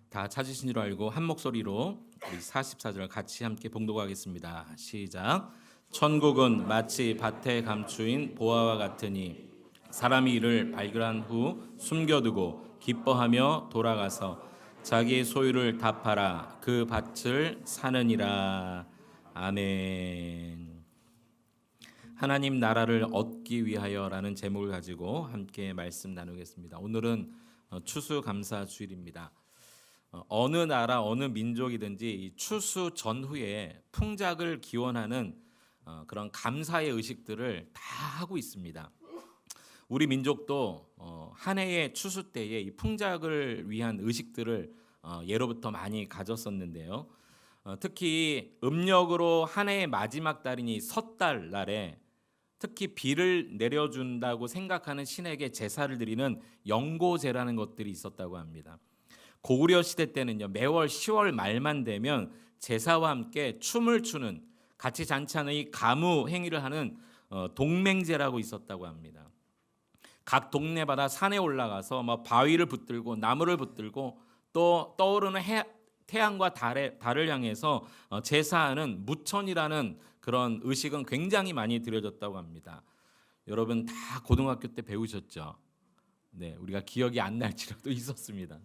다 찾으신 줄 알고 한 목소리로 우리 44절 같이 함께 봉독하겠습니다. 시작. 천국은 마치 밭에 감추인 보화와 같으니 사람이 이를 발견한 후 숨겨두고 기뻐하며 돌아가서 자기의 소유를 다 팔아 그 밭을 사느니라. 아멘. 하나님 나라를 얻기 위하여라는 제목을 가지고 함께 말씀 나누겠습니다. 오늘은 추수감사주일입니다. 어느 나라 어느 민족이든지 이 추수 전후에 풍작을 기원하는 그런 감사의 의식들을 다 하고 있습니다. 우리 민족도 한 해의 추수 때에 이 풍작을 위한 의식들을 예로부터 많이 가졌었는데요. 특히 음력으로 한 해의 마지막 달인 이 섣달 날에 특히 비를 내려준다고 생각하는 신에게 제사를 드리는 영고제라는 것들이 있었다고 합니다. 고구려 시대 때는요, 매월 10월 말만 되면 제사와 함께 춤을 추는, 같이 잔치하는 이 가무 행위를 하는 동맹제라고 있었다고 합니다. 각 동네마다 산에 올라가서 바위를 붙들고 나무를 붙들고 또 떠오르는 태양과 달을 향해서 제사하는 무천이라는 그런 의식은 굉장히 많이 드려졌다고 합니다. 여러분 다 고등학교 때 배우셨죠? 네, 우리가 기억이 안 날지라도 있었습니다.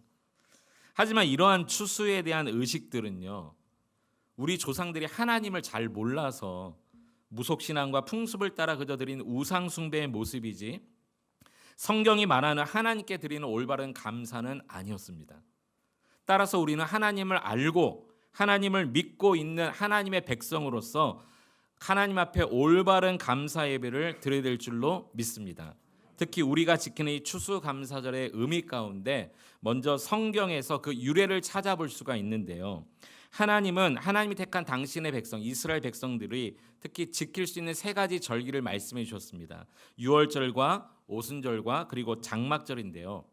하지만 이러한 추수에 대한 의식들은요, 우리 조상들이 하나님을 잘 몰라서 무속신앙과 풍습을 따라 그저 드린 우상숭배의 모습이지 성경이 말하는 하나님께 드리는 올바른 감사는 아니었습니다. 따라서 우리는 하나님을 알고 하나님을 믿고 있는 하나님의 백성으로서 하나님 앞에 올바른 감사 예배를 드려야 될 줄로 믿습니다. 특히 우리가 지키는 이 추수감사절의 의미 가운데 먼저 성경에서 그 유래를 찾아볼 수가 있는데요. 하나님은 하나님이 택한 당신의 백성 이스라엘 백성들이 특히 지킬 수 있는 세 가지 절기를 말씀해 주셨습니다. 유월절과 오순절과 그리고 장막절인데요.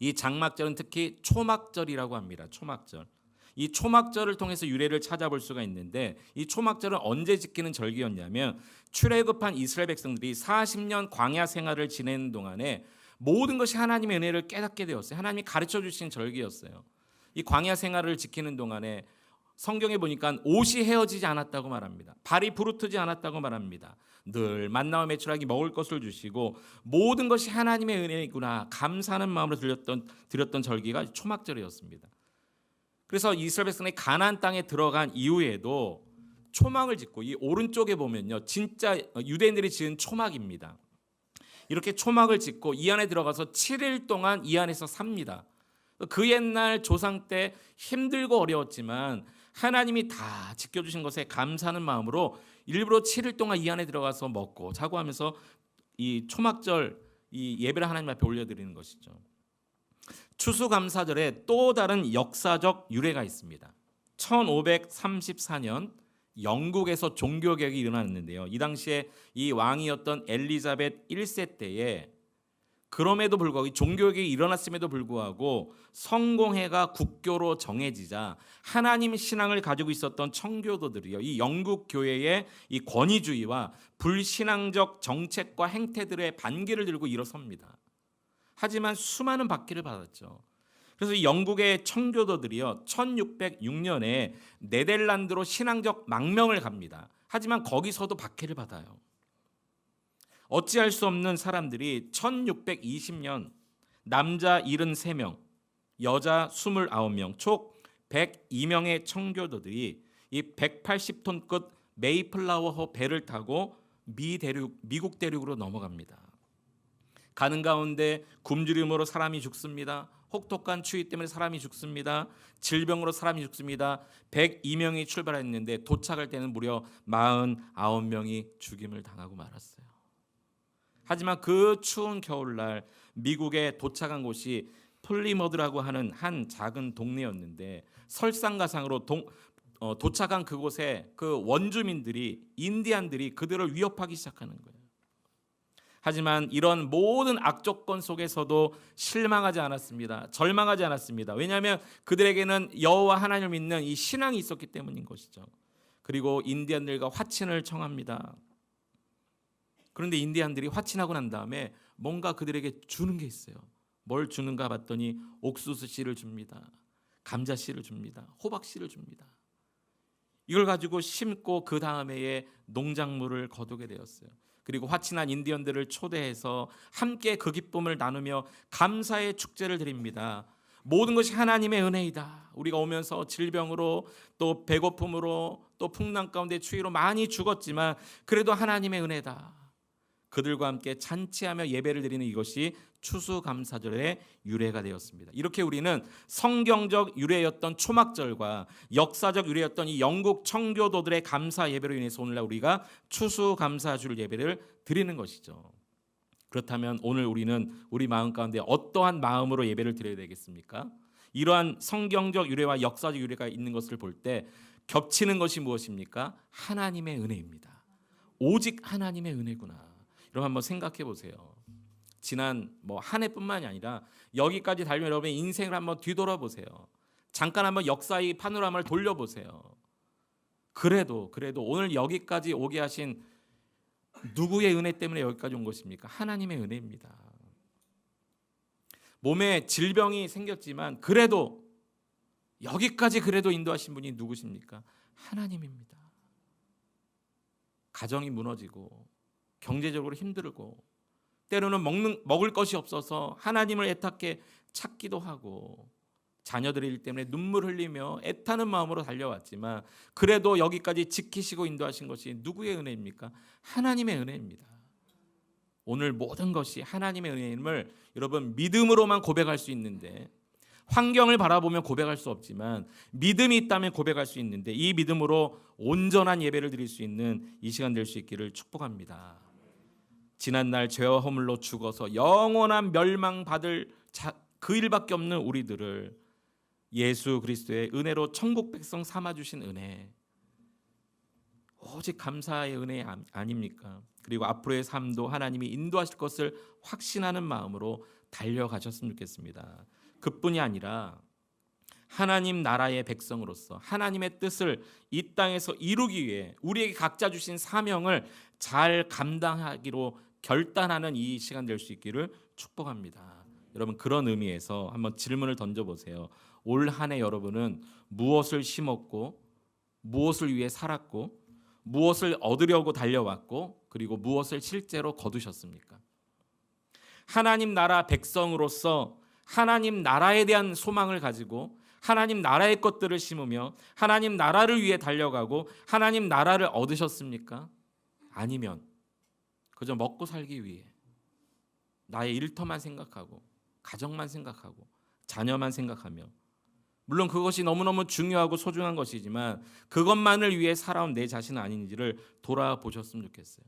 이 장막절은 특히 초막절이라고 합니다. 초막절. 이 초막절을 통해서 유래를 찾아볼 수가 있는데 이 초막절은 언제 지키는 절기였냐면 출애굽한 이스라엘 백성들이 40년 광야 생활을 지내는 동안에 모든 것이 하나님의 은혜를 깨닫게 되었어요. 하나님이 가르쳐 주신 절기였어요. 이 광야 생활을 지키는 동안에 성경에 보니까 옷이 헤어지지 않았다고 말합니다. 발이 부르트지 않았다고 말합니다. 늘 만나와 메추라기 먹을 것을 주시고 모든 것이 하나님의 은혜이구나 감사하는 마음으로 드렸던 절기가 초막절이었습니다. 그래서 이스라엘 백성이 가나안 땅에 들어간 이후에도 초막을 짓고 이 오른쪽에 보면요, 진짜 유대인들이 지은 초막입니다. 이렇게 초막을 짓고 이 안에 들어가서 7일 동안 이 안에서 삽니다. 그 옛날 조상 때 힘들고 어려웠지만 하나님이 다 지켜주신 것에 감사하는 마음으로 일부러 7일 동안 이 안에 들어가서 먹고 자고 하면서 이 초막절 이 예배를 하나님 앞에 올려드리는 것이죠. 추수감사절에 또 다른 역사적 유래가 있습니다. 1534년 영국에서 종교개혁이 일어났는데요. 이 당시에 이 왕이었던 엘리자벳 1세 때에 그럼에도 불구하고 이 종교개혁이 일어났음에도 불구하고 성공회가 국교로 정해지자 하나님 신앙을 가지고 있었던 청교도들이요, 이 영국 교회의 이 권위주의와 불신앙적 정책과 행태들의 반기를 들고 일어섭니다. 하지만 수많은 박해를 받았죠. 그래서 이 영국의 청교도들이요 1606년에 네덜란드로 신앙적 망명을 갑니다. 하지만 거기서도 박해를 받아요. 어찌할 수 없는 사람들이 1620년 남자 73명, 여자 29명, 총 102명의 청교도들이 이 180톤급 메이플라워 배를 타고 미국 대륙으로 넘어갑니다. 가는 가운데 굶주림으로 사람이 죽습니다. 혹독한 추위 때문에 사람이 죽습니다. 질병으로 사람이 죽습니다. 102명이 출발했는데 도착할 때는 무려 49명이 죽임을 당하고 말았어요. 하지만 그 추운 겨울날 미국에 도착한 곳이 플리머드라고 하는 한 작은 동네였는데 설상가상으로 도착한 그곳에 그 원주민들이 인디안들이 그들을 위협하기 시작하는 거예요. 하지만 이런 모든 악조건 속에서도 실망하지 않았습니다. 절망하지 않았습니다. 왜냐하면 그들에게는 여호와 하나님을 믿는 이 신앙이 있었기 때문인 것이죠. 그리고 인디안들과 화친을 청합니다. 그런데 인디안들이 화친하고 난 다음에 뭔가 그들에게 주는 게 있어요. 뭘 주는가 봤더니 옥수수 씨를 줍니다. 감자 씨를 줍니다. 호박 씨를 줍니다. 이걸 가지고 심고 그 다음 해에 농작물을 거두게 되었어요. 그리고 화친한 인디언들을 초대해서 함께 그 기쁨을 나누며 감사의 축제를 드립니다. 모든 것이 하나님의 은혜이다. 우리가 오면서 질병으로 또 배고픔으로 또 풍랑 가운데 추위로 많이 죽었지만 그래도 하나님의 은혜다. 그들과 함께 잔치하며 예배를 드리는 이것이 추수감사절의 유래가 되었습니다. 이렇게 우리는 성경적 유래였던 초막절과 역사적 유래였던 이 영국 청교도들의 감사 예배로 인해서 오늘날 우리가 추수감사절 예배를 드리는 것이죠. 그렇다면 오늘 우리는 우리 마음 가운데 어떠한 마음으로 예배를 드려야 되겠습니까? 이러한 성경적 유래와 역사적 유래가 있는 것을 볼 때 겹치는 것이 무엇입니까? 하나님의 은혜입니다. 오직 하나님의 은혜구나. 여러분 한번 생각해 보세요. 지난 한 해뿐만이 아니라 여기까지 달면 여러분의 인생을 한번 뒤돌아보세요. 잠깐 한번 역사의 파노라마를 돌려보세요. 그래도 오늘 여기까지 오게 하신 누구의 은혜 때문에 여기까지 온 것입니까? 하나님의 은혜입니다. 몸에 질병이 생겼지만 그래도 여기까지 그래도 인도하신 분이 누구십니까? 하나님입니다. 가정이 무너지고 경제적으로 힘들고 때로는 먹을 것이 없어서 하나님을 애타게 찾기도 하고 자녀들의 일 때문에 눈물 흘리며 애타는 마음으로 달려왔지만 그래도 여기까지 지키시고 인도하신 것이 누구의 은혜입니까? 하나님의 은혜입니다. 오늘 모든 것이 하나님의 은혜임을 여러분 믿음으로만 고백할 수 있는데 환경을 바라보면 고백할 수 없지만 믿음이 있다면 고백할 수 있는데 이 믿음으로 온전한 예배를 드릴 수 있는 이 시간 될 수 있기를 축복합니다. 지난날 죄와 허물로 죽어서 영원한 멸망받을 그 일밖에 없는 우리들을 예수 그리스도의 은혜로 천국 백성 삼아주신 은혜, 오직 감사의 은혜 아닙니까? 그리고 앞으로의 삶도 하나님이 인도하실 것을 확신하는 마음으로 달려가셨으면 좋겠습니다. 그뿐이 아니라 하나님 나라의 백성으로서 하나님의 뜻을 이 땅에서 이루기 위해 우리에게 각자 주신 사명을 잘 감당하기로 결단하는 이 시간 될 수 있기를 축복합니다. 여러분 그런 의미에서 한번 질문을 던져보세요. 올 한 해 여러분은 무엇을 심었고 무엇을 위해 살았고 무엇을 얻으려고 달려왔고 그리고 무엇을 실제로 거두셨습니까? 하나님 나라 백성으로서 하나님 나라에 대한 소망을 가지고 하나님 나라의 것들을 심으며 하나님 나라를 위해 달려가고 하나님 나라를 얻으셨습니까? 아니면 그저 먹고 살기 위해 나의 일터만 생각하고 가정만 생각하고 자녀만 생각하며 물론 그것이 너무너무 중요하고 소중한 것이지만 그것만을 위해 살아온 내 자신은 아닌지를 돌아보셨으면 좋겠어요.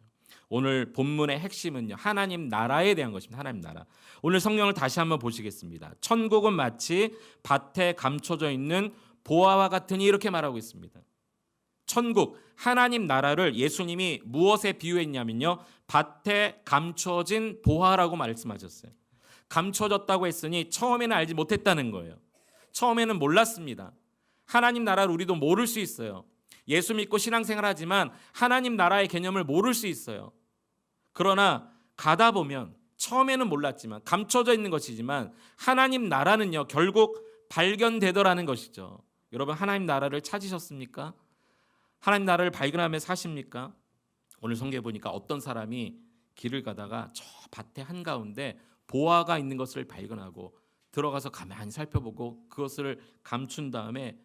오늘 본문의 핵심은요, 하나님 나라에 대한 것입니다. 하나님 나라. 오늘 성경을 다시 한번 보시겠습니다. 천국은 마치 밭에 감춰져 있는 보화와 같으니 이렇게 말하고 있습니다. 천국, 하나님 나라를 예수님이 무엇에 비유했냐면요, 밭에 감춰진 보화라고 말씀하셨어요. 감춰졌다고 했으니 처음에는 알지 못했다는 거예요. 처음에는 몰랐습니다. 하나님 나라를 우리도 모를 수 있어요. 예수 믿고 신앙생활 하지만 하나님 나라의 개념을 모를 수 있어요. 그러나 가다 보면 처음에는 몰랐지만 감춰져 있는 것이지만 하나님 나라는요 결국 발견되더라는 것이죠. 여러분 하나님 나라를 찾으셨습니까? 하나님 나라를 발견하며 사십니까? 오늘 성경에 보니까 어떤 사람이 길을 가다가 저 밭의 한가운데 보화가 있는 것을 발견하고 들어가서 가만히 살펴보고 그것을 감춘 다음에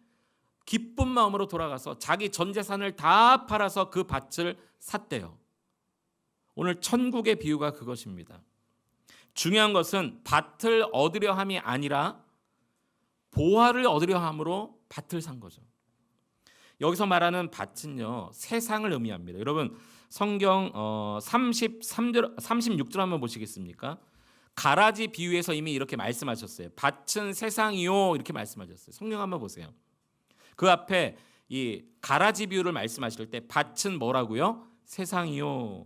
기쁜 마음으로 돌아가서 자기 전 재산을 다 팔아서 그 밭을 샀대요. 오늘 천국의 비유가 그것입니다. 중요한 것은 밭을 얻으려 함이 아니라 보화를 얻으려 함으로 밭을 산 거죠. 여기서 말하는 밭은요 세상을 의미합니다. 여러분 성경 36절 한번 보시겠습니까? 가라지 비유에서 이미 이렇게 말씀하셨어요. 밭은 세상이요 이렇게 말씀하셨어요. 성경 한번 보세요. 그 앞에 이 가라지 비유를 말씀하실 때 밭은 뭐라고요? 세상이요.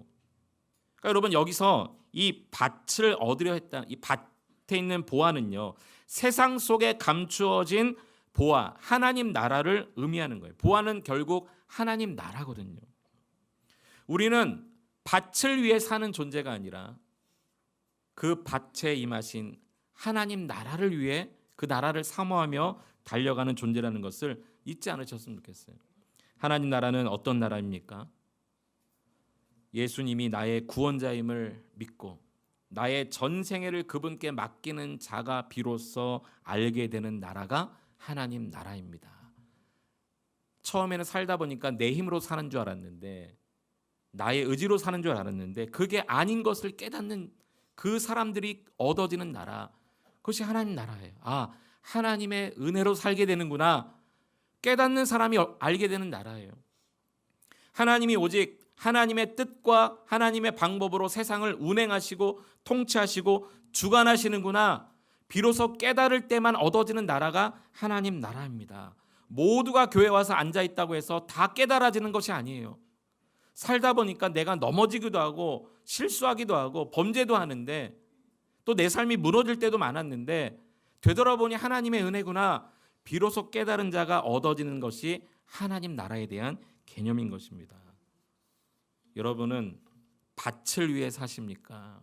그러니까 여러분 여기서 이 밭을 얻으려 했다. 이 밭에 있는 보화는요. 세상 속에 감추어진 보화, 하나님 나라를 의미하는 거예요. 보화는 결국 하나님 나라거든요. 우리는 밭을 위해 사는 존재가 아니라 그 밭에 임하신 하나님 나라를 위해 그 나라를 사모하며 달려가는 존재라는 것을 잊지 않으셨으면 좋겠어요. 하나님 나라는 어떤 나라입니까? 예수님이 나의 구원자임을 믿고 나의 전생애를 그분께 맡기는 자가 비로소 알게 되는 나라가 하나님 나라입니다. 처음에는 살다 보니까 내 힘으로 사는 줄 알았는데, 나의 의지로 사는 줄 알았는데, 그게 아닌 것을 깨닫는 그 사람들이 얻어지는 나라, 그것이 하나님 나라예요. 아, 하나님의 은혜로 살게 되는구나 깨닫는 사람이 알게 되는 나라예요. 하나님이 오직 하나님의 뜻과 하나님의 방법으로 세상을 운행하시고 통치하시고 주관하시는구나 비로소 깨달을 때만 얻어지는 나라가 하나님 나라입니다. 모두가 교회 와서 앉아있다고 해서 다 깨달아지는 것이 아니에요. 살다 보니까 내가 넘어지기도 하고 실수하기도 하고 범죄도 하는데, 또 내 삶이 무너질 때도 많았는데 되돌아보니 하나님의 은혜구나 비로소 깨달은 자가 얻어지는 것이 하나님 나라에 대한 개념인 것입니다. 여러분은 밭을 위해 사십니까?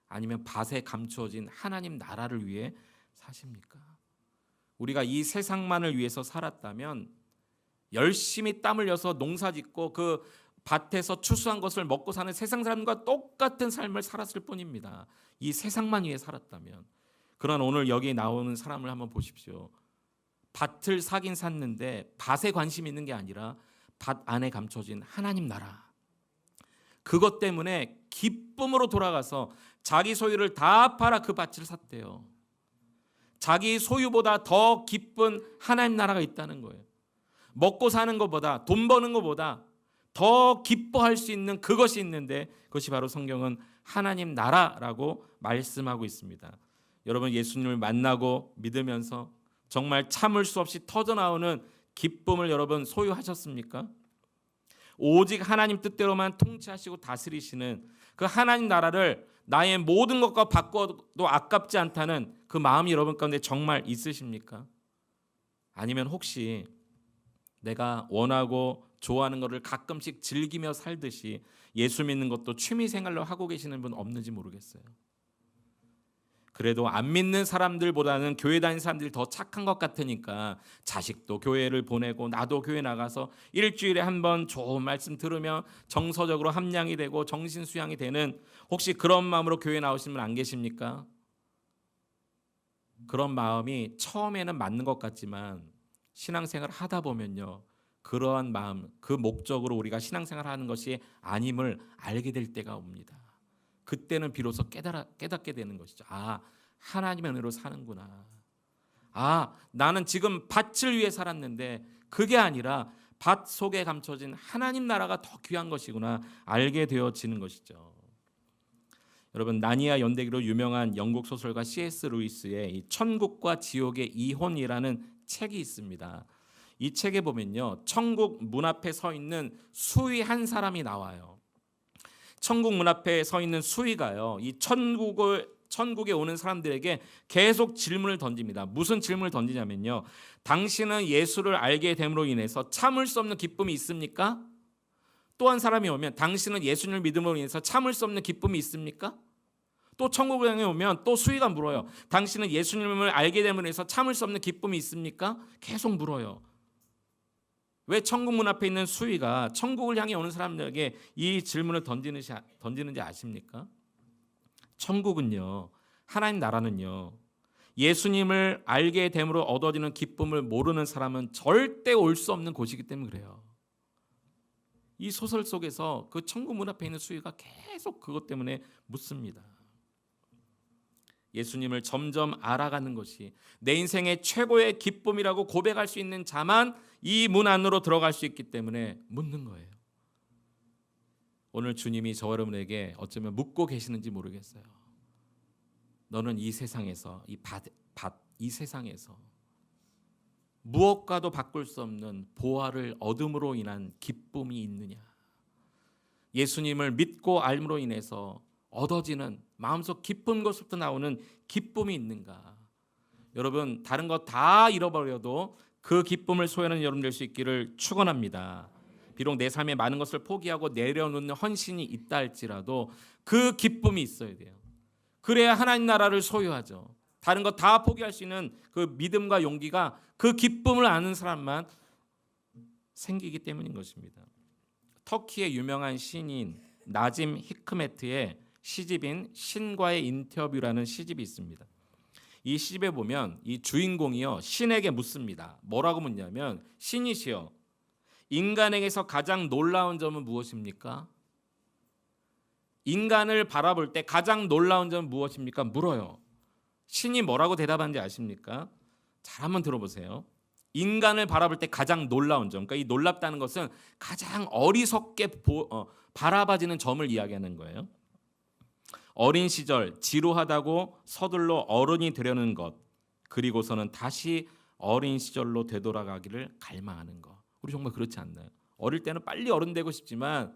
아니면 밭에 감추어진 하나님 나라를 위해 사십니까? 우리가 이 세상만을 위해서 살았다면 열심히 땀 흘려서 농사짓고 그 밭에서 추수한 것을 먹고 사는 세상 사람과 똑같은 삶을 살았을 뿐입니다. 이 세상만 위해 살았다면. 그러나 오늘 여기 나오는 사람을 한번 보십시오. 밭을 사긴 샀는데 밭에 관심이 있는 게 아니라 밭 안에 감춰진 하나님 나라, 그것 때문에 기쁨으로 돌아가서 자기 소유를 다 팔아 그 밭을 샀대요. 자기 소유보다 더 기쁜 하나님 나라가 있다는 거예요. 먹고 사는 것보다, 돈 버는 것보다 더 기뻐할 수 있는 그것이 있는데, 그것이 바로 성경은 하나님 나라라고 말씀하고 있습니다. 여러분, 예수님을 만나고 믿으면서 정말 참을 수 없이 터져나오는 기쁨을 여러분 소유하셨습니까? 오직 하나님 뜻대로만 통치하시고 다스리시는 그 하나님 나라를 나의 모든 것과 바꿔도 아깝지 않다는 그 마음이 여러분 가운데 정말 있으십니까? 아니면 혹시 내가 원하고 좋아하는 것을 가끔씩 즐기며 살듯이 예수 믿는 것도 취미생활로 하고 계시는 분 없는지 모르겠어요. 그래도 안 믿는 사람들보다는 교회 다니는 사람들이 더 착한 것 같으니까 자식도 교회를 보내고 나도 교회 나가서 일주일에 한 번 좋은 말씀 들으며 정서적으로 함량이 되고 정신 수양이 되는, 혹시 그런 마음으로 교회 나오시는 분 안 계십니까? 그런 마음이 처음에는 맞는 것 같지만 신앙생활을 하다 보면요, 그러한 마음, 그 목적으로 우리가 신앙생활을 하는 것이 아님을 알게 될 때가 옵니다. 그때는 비로소 깨닫게 되는 것이죠. 아, 하나님의 은혜로 사는구나. 아, 나는 지금 밭을 위해 살았는데 그게 아니라 밭 속에 감춰진 하나님 나라가 더 귀한 것이구나 알게 되어지는 것이죠. 여러분, 나니아 연대기로 유명한 영국 소설가 C.S. 루이스의 이 천국과 지옥의 이혼이라는 책이 있습니다. 이 책에 보면요, 천국 문 앞에 서 있는 수위 한 사람이 나와요. 천국 문 앞에 서 있는 수위가요, 이 천국에 오는 사람들에게 계속 질문을 던집니다. 무슨 질문을 던지냐면요, 당신은 예수를 알게 됨으로 인해서 참을 수 없는 기쁨이 있습니까? 또 한 사람이 오면 당신은 예수님을 믿음으로 인해서 참을 수 없는 기쁨이 있습니까? 또 천국을 향해 오면 또 수위가 물어요. 당신은 예수님을 알게 됨으로 인해서 참을 수 없는 기쁨이 있습니까? 계속 물어요. 왜 천국 문 앞에 있는 수위가 천국을 향해 오는 사람들에게 이 질문을 던지는지 아십니까? 천국은요, 하나님 나라는요, 예수님을 알게 됨으로 얻어지는 기쁨을 모르는 사람은 절대 올 수 없는 곳이기 때문에 그래요. 이 소설 속에서 그 천국 문 앞에 있는 수위가 계속 그것 때문에 묻습니다. 예수님을 점점 알아가는 것이 내 인생의 최고의 기쁨이라고 고백할 수 있는 자만 이 문 안으로 들어갈 수 있기 때문에 묻는 거예요. 오늘 주님이 저 여러분에게 어쩌면 묻고 계시는지 모르겠어요. 너는 이 세상에서 이 세상에서 무엇과도 바꿀 수 없는 보화를 얻음으로 인한 기쁨이 있느냐? 예수님을 믿고 알므로 인해서 얻어지는 마음속 깊은 곳부터 나오는 기쁨이 있는가? 여러분, 다른 거 다 잃어버려도 그 기쁨을 소유하는 여러분 될 수 있기를 축원합니다. 비록 내 삶에 많은 것을 포기하고 내려놓는 헌신이 있다 할지라도 그 기쁨이 있어야 돼요. 그래야 하나님 나라를 소유하죠. 다른 거 다 포기할 수 있는 그 믿음과 용기가 그 기쁨을 아는 사람만 생기기 때문인 것입니다. 터키의 유명한 시인인 나짐 히크메트의 시집인 신과의 인터뷰라는 시집이 있습니다. 이 시집에 보면 이 주인공이요 신에게 묻습니다. 뭐라고 묻냐면, 신이시여, 인간에게서 가장 놀라운 점은 무엇입니까? 인간을 바라볼 때 가장 놀라운 점은 무엇입니까? 물어요. 신이 뭐라고 대답하는지 아십니까? 잘 한번 들어보세요. 인간을 바라볼 때 가장 놀라운 점, 그러니까 이 놀랍다는 것은 가장 어리석게 바라봐지는 점을 이야기하는 거예요. 어린 시절 지루하다고 서둘러 어른이 되려는 것, 그리고서는 다시 어린 시절로 되돌아가기를 갈망하는 것. 우리 정말 그렇지 않나요? 어릴 때는 빨리 어른 되고 싶지만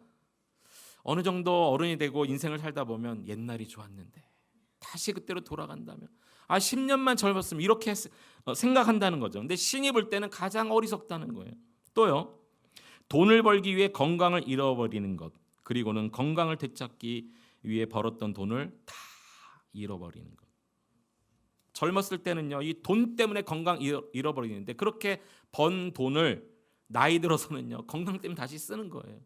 어느 정도 어른이 되고 인생을 살다 보면 옛날이 좋았는데 다시 그때로 돌아간다면, 10년만 젊었으면, 이렇게 생각한다는 거죠. 근데 신이 볼 때는 가장 어리석다는 거예요. 또요, 돈을 벌기 위해 건강을 잃어버리는 것, 그리고는 건강을 되찾기 위해 벌었던 돈을 다 잃어버리는 것. 젊었을 때는요, 이 돈 때문에 건강 잃어버리는데, 그렇게 번 돈을 나이 들어서는요, 건강 때문에 다시 쓰는 거예요.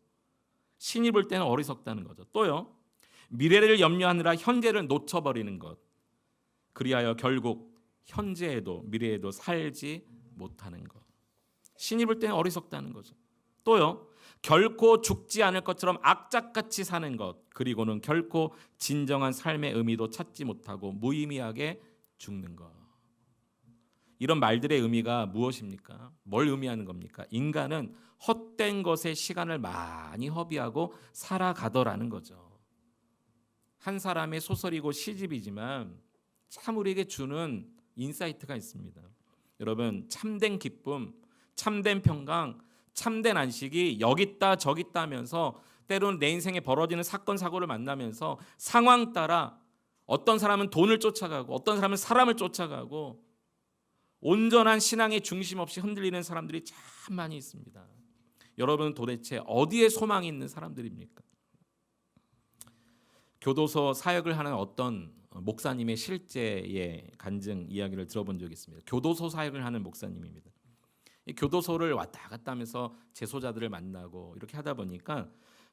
신이 볼 때는 어리석다는 거죠. 또요, 미래를 염려하느라 현재를 놓쳐버리는 것, 그리하여 결국 현재에도 미래에도 살지 못하는 것. 신이 볼 때는 어리석다는 거죠. 또요, 결코 죽지 않을 것처럼 악착같이 사는 것, 그리고는 결코 진정한 삶의 의미도 찾지 못하고 무의미하게 죽는 것. 이런 말들의 의미가 무엇입니까? 뭘 의미하는 겁니까? 인간은 헛된 것에 시간을 많이 허비하고 살아가더라는 거죠. 한 사람의 소설이고 시집이지만 참 우리에게 주는 인사이트가 있습니다. 여러분, 참된 기쁨, 참된 평강, 참된 안식이 여기 있다 저기 있다 하면서 때로는 내 인생에 벌어지는 사건 사고를 만나면서 상황 따라 어떤 사람은 돈을 쫓아가고 어떤 사람은 사람을 쫓아가고 온전한 신앙의 중심 없이 흔들리는 사람들이 참 많이 있습니다. 여러분은 도대체 어디에 소망이 있는 사람들입니까? 교도소 사역을 하는 어떤 목사님의 실제의 간증 이야기를 들어본 적이 있습니다. 교도소 사역을 하는 목사님입니다. 이 교도소를 왔다 갔다 하면서 재소자들을 만나고 이렇게 하다 보니까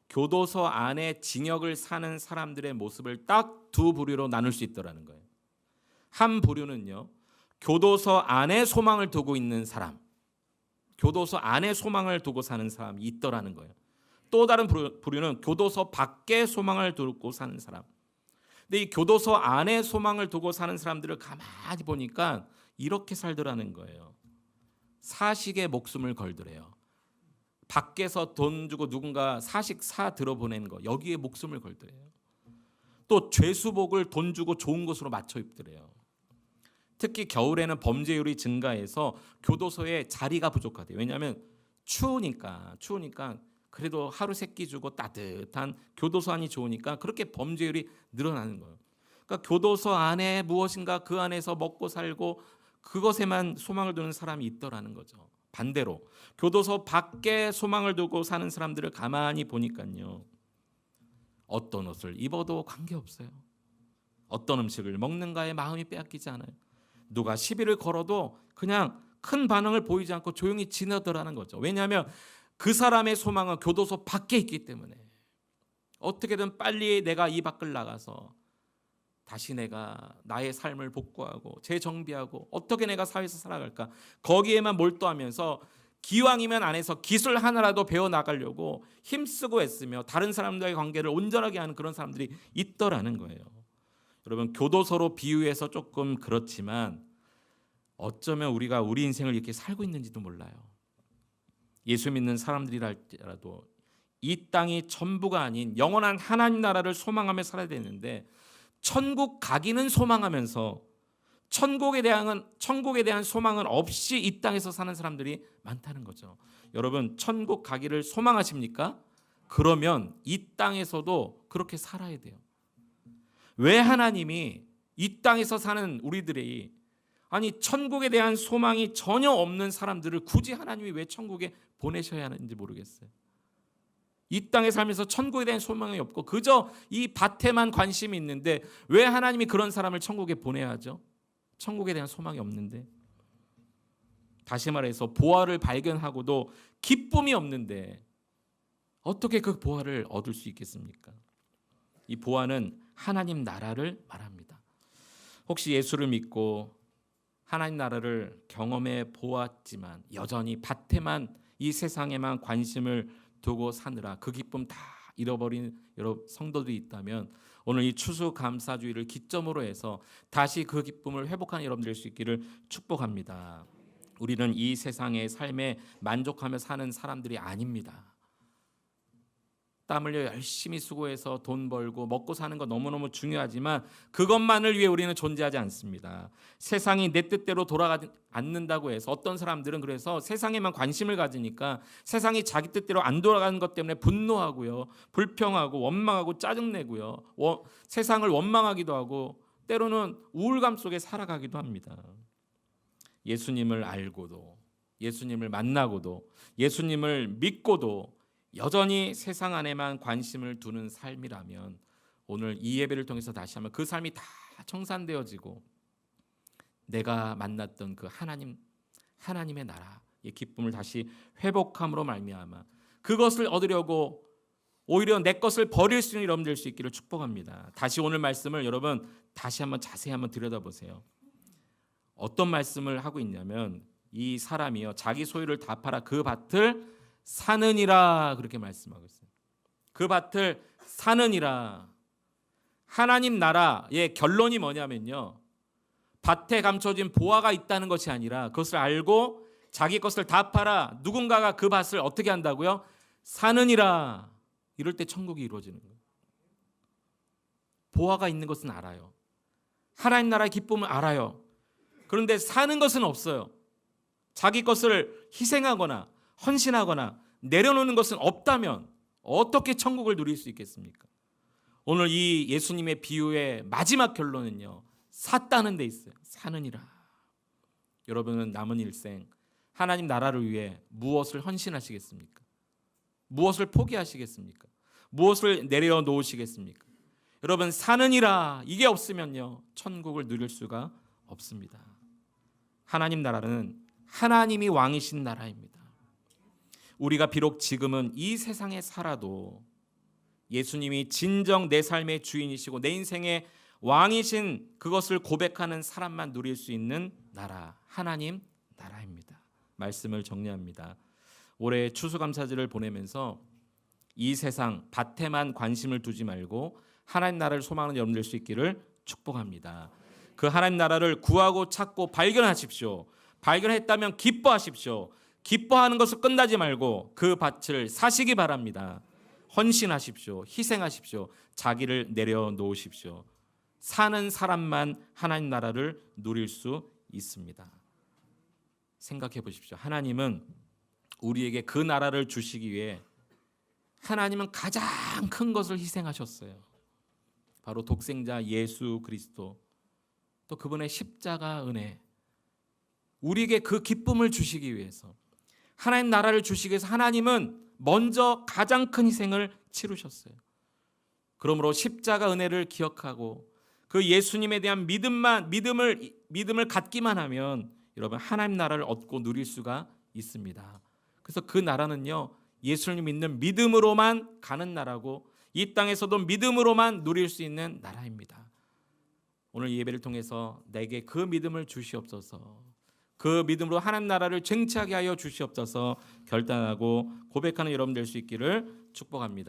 교도소 안에 징역을 사는 사람들의 모습을 딱 두 부류로 나눌 수 있더라는 거예요. 한 부류는요, 교도소 안에 소망을 두고 있는 사람, 교도소 안에 소망을 두고 사는 사람이 있더라는 거예요. 또 다른 부류는 교도소 밖에 소망을 두고 사는 사람. 근데 이 교도소 안에 소망을 두고 사는 사람들을 가만히 보니까 이렇게 살더라는 거예요. 사식에 목숨을 걸더래요. 밖에서 돈 주고 누군가 사식 사 들어보낸 거, 여기에 목숨을 걸더래요. 또 죄수복을 돈 주고 좋은 곳으로 맞춰 입더래요. 특히 겨울에는 범죄율이 증가해서 교도소에 자리가 부족하대요. 왜냐하면 추우니까 그래도 하루 세끼 주고 따뜻한 교도소 안이 좋으니까 그렇게 범죄율이 늘어나는 거예요. 그러니까 교도소 안에 무엇인가 그 안에서 먹고 살고 그것에만 소망을 두는 사람이 있더라는 거죠. 반대로 교도소 밖에 소망을 두고 사는 사람들을 가만히 보니까요, 어떤 옷을 입어도 관계없어요. 어떤 음식을 먹는가에 마음이 빼앗기지 않아요. 누가 시비를 걸어도 그냥 큰 반응을 보이지 않고 조용히 지나더라는 거죠. 왜냐하면 그 사람의 소망은 교도소 밖에 있기 때문에 어떻게든 빨리 내가 이 밖을 나가서 다시 내가 나의 삶을 복구하고 재정비하고 어떻게 내가 사회에서 살아갈까, 거기에만 몰두하면서 기왕이면 안에서 기술 하나라도 배워나가려고 힘쓰고 애쓰며 다른 사람들과의 관계를 온전하게 하는 그런 사람들이 있더라는 거예요. 여러분, 교도소로 비유해서 조금 그렇지만 어쩌면 우리가 우리 인생을 이렇게 살고 있는지도 몰라요. 예수 믿는 사람들이랄지라도 이 땅이 전부가 아닌 영원한 하나님 나라를 소망하며 살아야 되는데 천국 가기는 소망하면서 천국에 대한 소망은 없이 이 땅에서 사는 사람들이 많다는 거죠. 여러분, 천국 가기를 소망하십니까? 그러면 이 땅에서도 그렇게 살아야 돼요. 왜 하나님이 이 땅에서 사는 우리들이, 아니 천국에 대한 소망이 전혀 없는 사람들을 굳이 하나님이 왜 천국에 보내셔야 하는지 모르겠어요. 이 땅에 살면서 천국에 대한 소망이 없고 그저 이 밭에만 관심이 있는데 왜 하나님이 그런 사람을 천국에 보내야 하죠? 천국에 대한 소망이 없는데, 다시 말해서 보화를 발견하고도 기쁨이 없는데 어떻게 그 보화를 얻을 수 있겠습니까? 이 보화는 하나님 나라를 말합니다. 혹시 예수를 믿고 하나님 나라를 경험해 보았지만 여전히 밭에만, 이 세상에만 관심을 두고 사느라 그 기쁨 다 잃어버린 여러 성도들이 있다면, 오늘 이 추수감사주의를 기점으로 해서 다시 그 기쁨을 회복하는 여러분 될 수 있기를 축복합니다. 우리는 이 세상의 삶에 만족하며 사는 사람들이 아닙니다. 땀 흘려 열심히 수고해서 돈 벌고 먹고 사는 거 너무너무 중요하지만 그것만을 위해 우리는 존재하지 않습니다. 세상이 내 뜻대로 돌아가지 않는다고 해서 어떤 사람들은 그래서 세상에만 관심을 가지니까 세상이 자기 뜻대로 안 돌아가는 것 때문에 분노하고요, 불평하고 원망하고 짜증내고요, 세상을 원망하기도 하고 때로는 우울감 속에 살아가기도 합니다. 예수님을 알고도, 예수님을 만나고도, 예수님을 믿고도 여전히 세상 안에만 관심을 두는 삶이라면, 오늘 이 예배를 통해서 다시 한번 그 삶이 다 청산되어지고 내가 만났던 그 하나님의 나라의 기쁨을 다시 회복함으로 말미암아 그것을 얻으려고 오히려 내 것을 버릴 수 있는 여러분 될 수 있기를 축복합니다. 다시 오늘 말씀을 여러분 다시 한번 자세히 한번 들여다보세요. 어떤 말씀을 하고 있냐면, 이 사람이요 자기 소유를 다 팔아 그 밭을 사느니라, 그렇게 말씀하고 있어요. 그 밭을 사느니라. 하나님 나라의 결론이 뭐냐면요, 밭에 감춰진 보화가 있다는 것이 아니라 그것을 알고 자기 것을 다 팔아 누군가가 그 밭을 어떻게 한다고요? 사느니라. 이럴 때 천국이 이루어지는 거예요. 보화가 있는 것은 알아요. 하나님 나라의 기쁨을 알아요. 그런데 사는 것은 없어요. 자기 것을 희생하거나 헌신하거나 내려놓는 것은 없다면 어떻게 천국을 누릴 수 있겠습니까? 오늘 이 예수님의 비유의 마지막 결론은요, 샀다는 데 있어요. 사느니라. 여러분은 남은 일생 하나님 나라를 위해 무엇을 헌신하시겠습니까? 무엇을 포기하시겠습니까? 무엇을 내려놓으시겠습니까? 여러분, 사느니라 이게 없으면요 천국을 누릴 수가 없습니다. 하나님 나라는 하나님이 왕이신 나라입니다. 우리가 비록 지금은 이 세상에 살아도 예수님이 진정 내 삶의 주인이시고 내 인생의 왕이신 그것을 고백하는 사람만 누릴 수 있는 나라, 하나님 나라입니다. 말씀을 정리합니다. 올해 추수감사절을 보내면서 이 세상 밭에만 관심을 두지 말고 하나님 나라를 소망하는 여러분 될 수 있기를 축복합니다. 그 하나님 나라를 구하고 찾고 발견하십시오. 발견했다면 기뻐하십시오. 기뻐하는 것을 끝나지 말고 그 밭을 사시기 바랍니다. 헌신하십시오. 희생하십시오. 자기를 내려놓으십시오. 사는 사람만 하나님 나라를 누릴 수 있습니다. 생각해 보십시오. 하나님은 우리에게 그 나라를 주시기 위해 하나님은 가장 큰 것을 희생하셨어요. 바로 독생자 예수 그리스도, 또 그분의 십자가 은혜, 우리에게 그 기쁨을 주시기 위해서, 하나님 나라를 주시기 위해서 하나님은 먼저 가장 큰 희생을 치르셨어요. 그러므로 십자가 은혜를 기억하고 그 예수님에 대한 믿음을 갖기만 하면 여러분 하나님 나라를 얻고 누릴 수가 있습니다. 그래서 그 나라는요, 예수님 믿는 믿음으로만 가는 나라고 이 땅에서도 믿음으로만 누릴 수 있는 나라입니다. 오늘 이 예배를 통해서 내게 그 믿음을 주시옵소서, 그 믿음으로 하나님 나라를 쟁취하게 하여 주시옵소서 결단하고 고백하는 여러분 될 수 있기를 축복합니다.